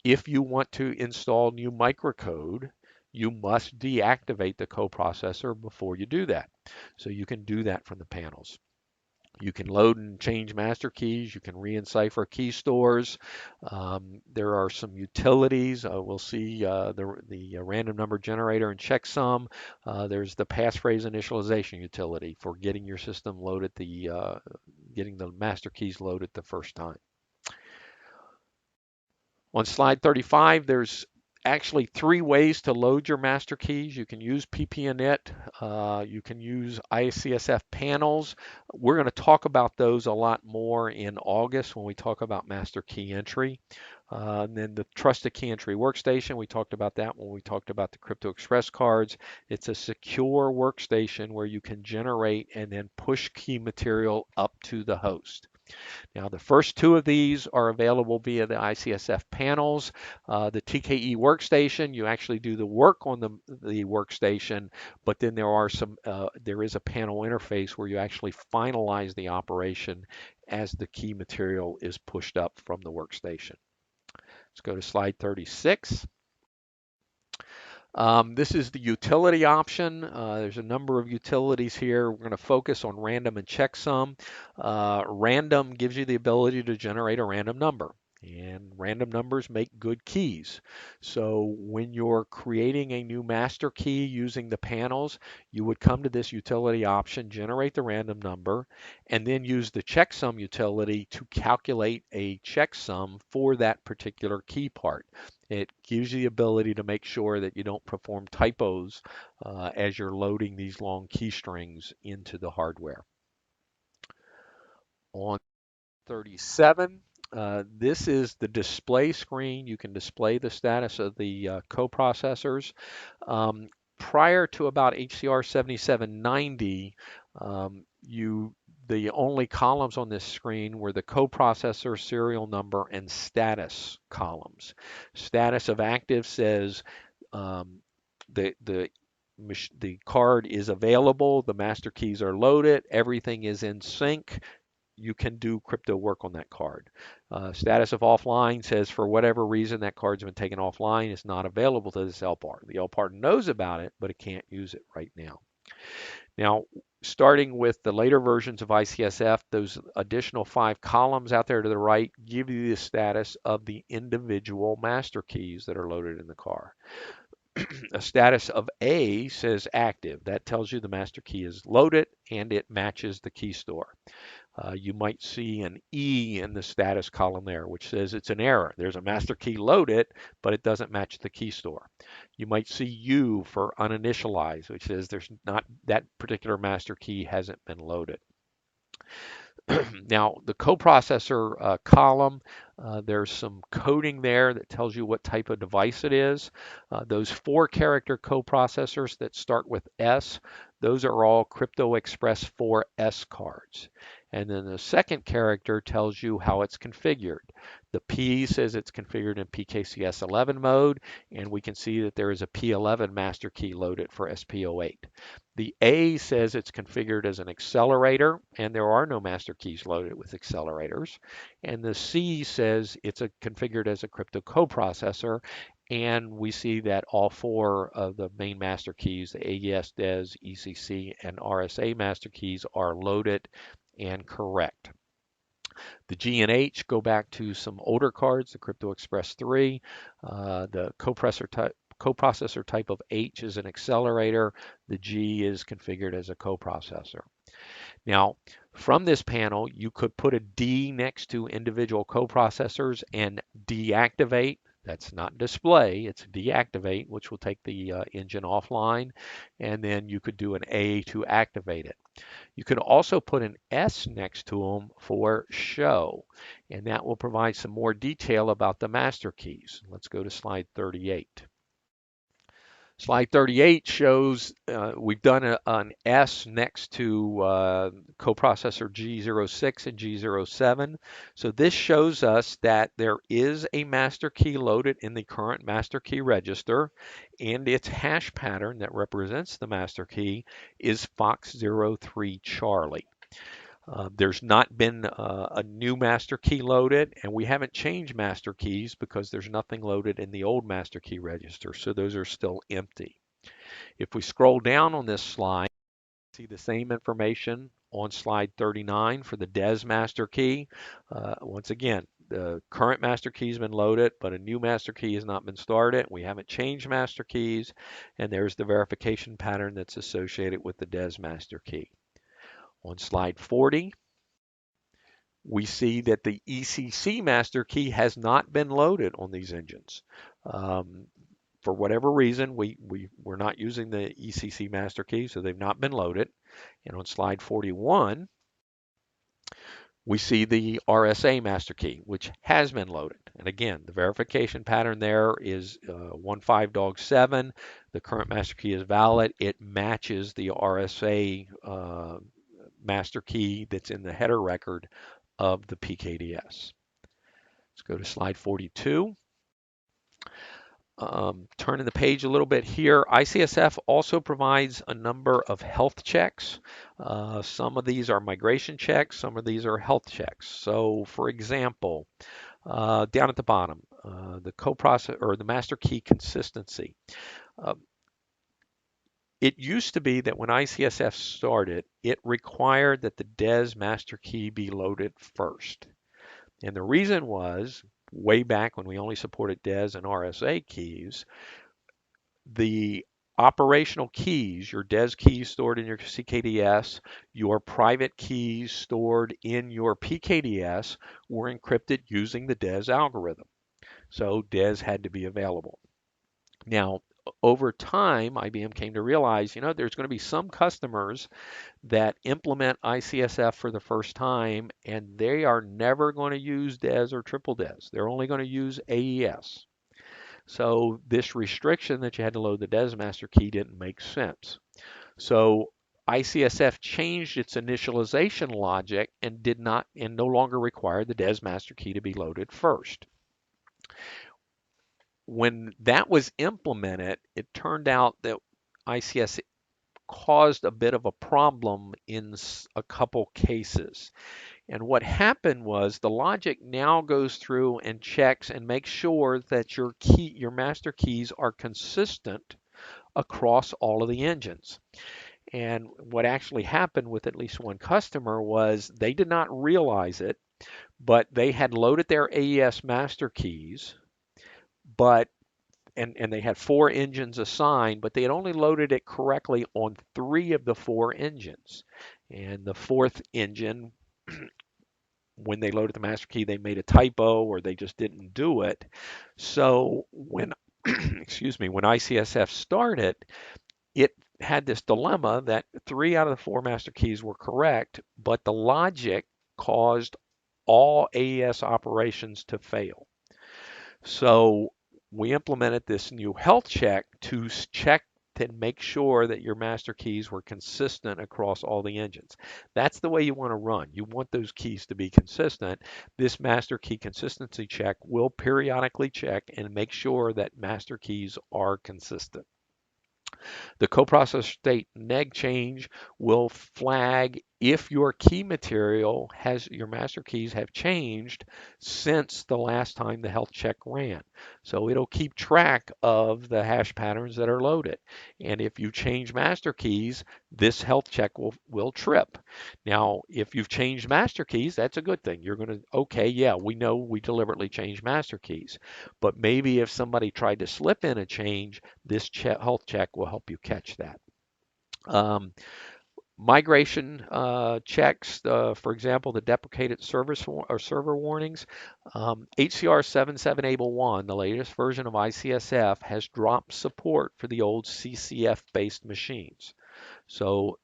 S1: If you want to install new microcode, you must deactivate the coprocessor before you do that. So you can do that from the panels. You can load and change master keys. You can re-encipher key stores. There are some utilities. We'll see the random number generator and checksum. There's the passphrase initialization utility for getting your system loaded, getting the master keys loaded the first time. On slide 35, there's actually 3 ways to load your master keys. You can use pp-init, you can use ICSF panels. We're going to talk about those a lot more in August when we talk about master key entry. And then the trusted key entry workstation, we talked about that when we talked about the Crypto Express cards. It's a secure workstation where you can generate and then push key material up to the host. Now, the first 2 of these are available via the ICSF panels. The TKE workstation, you actually do the work on the workstation, but then there is a panel interface where you actually finalize the operation as the key material is pushed up from the workstation. Let's go to slide 36. This is the utility option. There's a number of utilities here. We're going to focus on random and checksum. Random gives you the ability to generate a random number, and random numbers make good keys. So when you're creating a new master key using the panels, you would come to this utility option, generate the random number, and then use the checksum utility to calculate a checksum for that particular key part. It gives you the ability to make sure that you don't perform typos as you're loading these long key strings into the hardware. On 37, this is the display screen. You can display the status of the coprocessors. Prior to about HCR 7790, you The only columns on this screen were the coprocessor, serial number, and status columns. Status of active says um, the the card is available, the master keys are loaded, everything is in sync. You can do crypto work on that card. Status of offline says for whatever reason that card's been taken offline, it's not available to this LPAR. The LPAR knows about it, but it can't use it right now. Now, starting with the later versions of ICSF, those additional 5 columns out there to the right give you the status of the individual master keys that are loaded in the car. A status of A says active. That tells you the master key is loaded and it matches the key store. You might see an E in the status column there, which says it's an error. There's a master key loaded, but it doesn't match the key store. You might see U for uninitialized, which says there's not that particular master key hasn't been loaded. Now, the coprocessor column, there's some coding there that tells you what type of device it is. Those 4-character coprocessors that start with S, those are all Crypto Express 4S cards. And then the second character tells you how it's configured. The P says it's configured in PKCS 11 mode, and we can see that there is a P11 master key loaded for SP08. The A says it's configured as an accelerator, and there are no master keys loaded with accelerators. And the C says it's configured as a crypto coprocessor, and we see that all 4 of the main master keys, the AES, DES, ECC, and RSA master keys are loaded and correct. The G and H go back to some older cards, the Crypto Express 3. The coprocessor type of H is an accelerator. The G is configured as a coprocessor. Now, from this panel, you could put a D next to individual coprocessors and deactivate. That's not display, it's deactivate, which will take the engine offline. And then you could do an A to activate it. You could also put an S next to them for show, and that will provide some more detail about the master keys. Let's go to slide 38. Slide 38 shows we've done an S next to coprocessor G06 and G07. So this shows us that there is a master key loaded in the current master key register, and its hash pattern that represents the master key is Fox03 Charlie. There's not been a new master key loaded, and we haven't changed master keys because there's nothing loaded in the old master key register, so those are still empty. If we scroll down on this slide, see the same information on slide 39 for the DES master key. Once again, the current master key has been loaded, but a new master key has not been started. We haven't changed master keys, and there's the verification pattern that's associated with the DES master key. On slide 40, we see that the ECC master key has not been loaded on these engines. For whatever reason, we're not using the ECC master key, so they've not been loaded. And on slide 41, we see the RSA master key, which has been loaded. And again, the verification pattern there is 15dog7. The current master key is valid. It matches the RSA master key that's in the header record of the PKDS. Let's go to slide 42. Turning the page a little bit here, ICSF also provides a number of health checks. Some of these are migration checks, some of these are health checks. So for example, down at the bottom, the coprocessor or the master key consistency. It used to be that when ICSF started, it required that the DES master key be loaded first. And the reason was, way back when we only supported DES and RSA keys, the operational keys, your DES keys stored in your CKDS, your private keys stored in your PKDS, were encrypted using the DES algorithm. So DES had to be available. Now, over time, IBM came to realize, there's going to be some customers that implement ICSF for the first time, and they are never going to use DES or triple DES. They're only going to use AES. So this restriction that you had to load the DES master key didn't make sense. So ICSF changed its initialization logic and did not and no longer required the DES master key to be loaded first. When that was implemented, it turned out that ICSF caused a bit of a problem in a couple cases. And what happened was the logic now goes through and checks and makes sure that your master keys are consistent across all of the engines. And what actually happened with at least one customer was they did not realize it, but they had loaded their AES master keys, but and they had 4 engines assigned, but they had only loaded it correctly on 3 of the 4 engines. And the 4th engine, when they loaded the master key, they made a typo or they just didn't do it. So when excuse me, when ICSF started, it had this dilemma that 3 out of the 4 master keys were correct, but the logic caused all AES operations to fail. So we implemented this new health check to check to make sure that your master keys were consistent across all the engines. That's the way you want to run. You want those keys to be consistent. This master key consistency check will periodically check and make sure that master keys are consistent. The coprocessor state neg change will flag if your key material has your master keys have changed since the last time the health check ran. So it'll keep track of the hash patterns that are loaded. And if you change master keys, this health check will trip. Now, if you've changed master keys, that's a good thing. You're going to, okay, yeah, we know we deliberately changed master keys. But maybe if somebody tried to slip in a change, this health check will help you catch that. Migration checks, for example, the deprecated service or server warnings. HCR 7781, the latest version of ICSF, has dropped support for the old CCF-based machines. So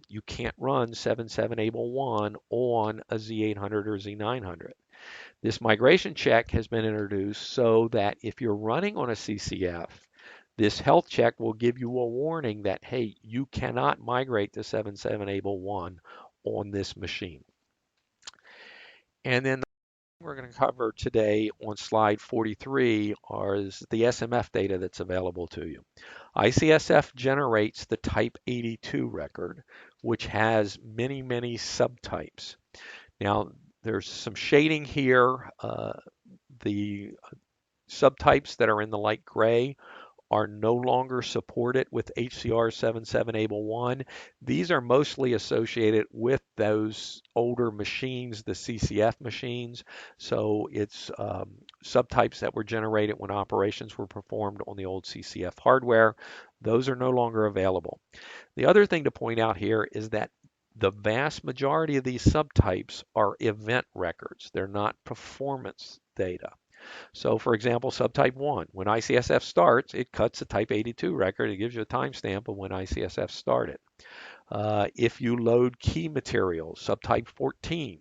S1: you can't run 7781 on a Z800 or Z900. This migration check has been introduced so that if you're running on a CCF, this health check will give you a warning that, hey, you cannot migrate to 7781 on this machine. And then we're going to cover today on slide 43 is the SMF data that's available to you. ICSF generates the type 82 record, which has many, many subtypes. Now, there's some shading here. The subtypes that are in the light gray are no longer supported with HCR 7781. These are mostly associated with those older machines, the CCF machines. So it's subtypes that were generated when operations were performed on the old CCF hardware. Those are no longer available. The other thing to point out here is that the vast majority of these subtypes are event records. They're not performance data. So for example, subtype 1, when ICSF starts, it cuts the type 82 record. It gives you a timestamp of when ICSF started. If you load key material, subtype 14,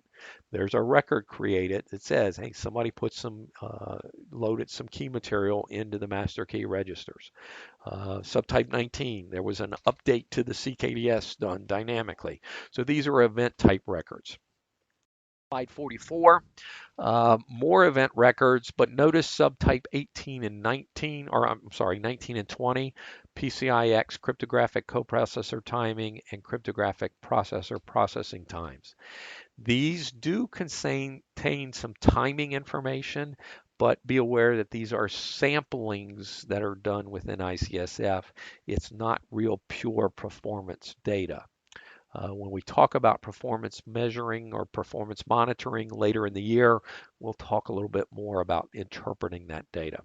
S1: there's a record created that says, hey, somebody put loaded some key material into the master key registers. Subtype 19, there was an update to the CKDS done dynamically. So these are event type records. Slide 44, more event records, but notice subtype 18 and 19, or I'm sorry, 19 and 20, PCIX, cryptographic coprocessor timing, and cryptographic processor processing times. These do contain some timing information, but be aware that these are samplings that are done within ICSF. It's not real pure performance data. When we talk about performance measuring or performance monitoring later in the year, we'll talk a little bit more about interpreting that data.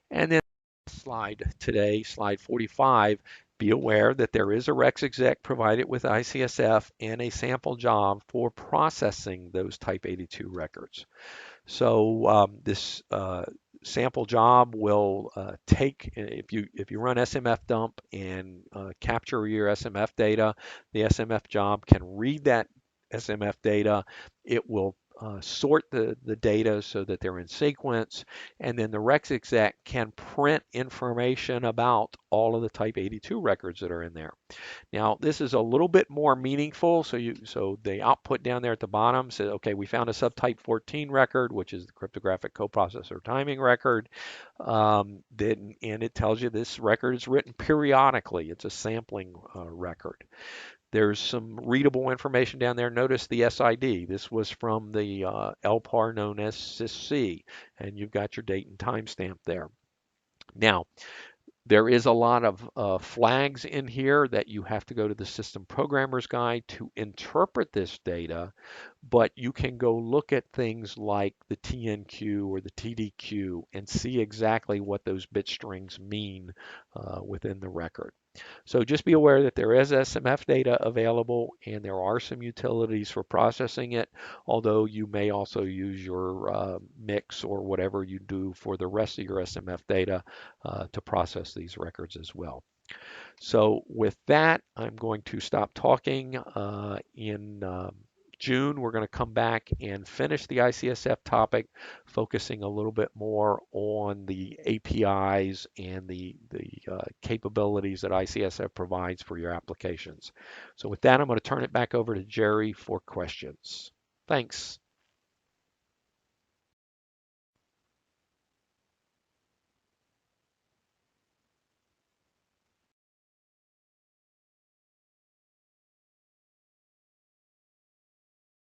S1: And then slide today, slide 45, be aware that there is a Rex exec provided with ICSF and a sample job for processing those type 82 records. So this sample job will take, if you run SMF dump and capture your SMF data, the SMF job can read that SMF data. It will sort the data so that they're in sequence, and then the Rex exec can print information about all of the type 82 records that are in there. Now, this is a little bit more meaningful. So the output down there at the bottom says, okay, we found a subtype 14 record, which is the cryptographic coprocessor timing record. And it tells you this record is written periodically. It's a sampling record. There's some readable information down there. Notice the SID. This was from the LPAR known as SysC, and you've got your date and timestamp there. Now, there is a lot of flags in here that you have to go to the System Programmer's Guide to interpret this data, but you can go look at things like the TNQ or the TDQ and see exactly what those bit strings mean within the record. So just be aware that there is SMF data available and there are some utilities for processing it, although you may also use your mix or whatever you do for the rest of your SMF data to process these records as well. So with that, I'm going to stop talking. In June, we're going to come back and finish the ICSF topic, focusing a little bit more on the APIs and the capabilities that ICSF provides for your applications. So with that, I'm going to turn it back over to Jerry for questions. Thanks.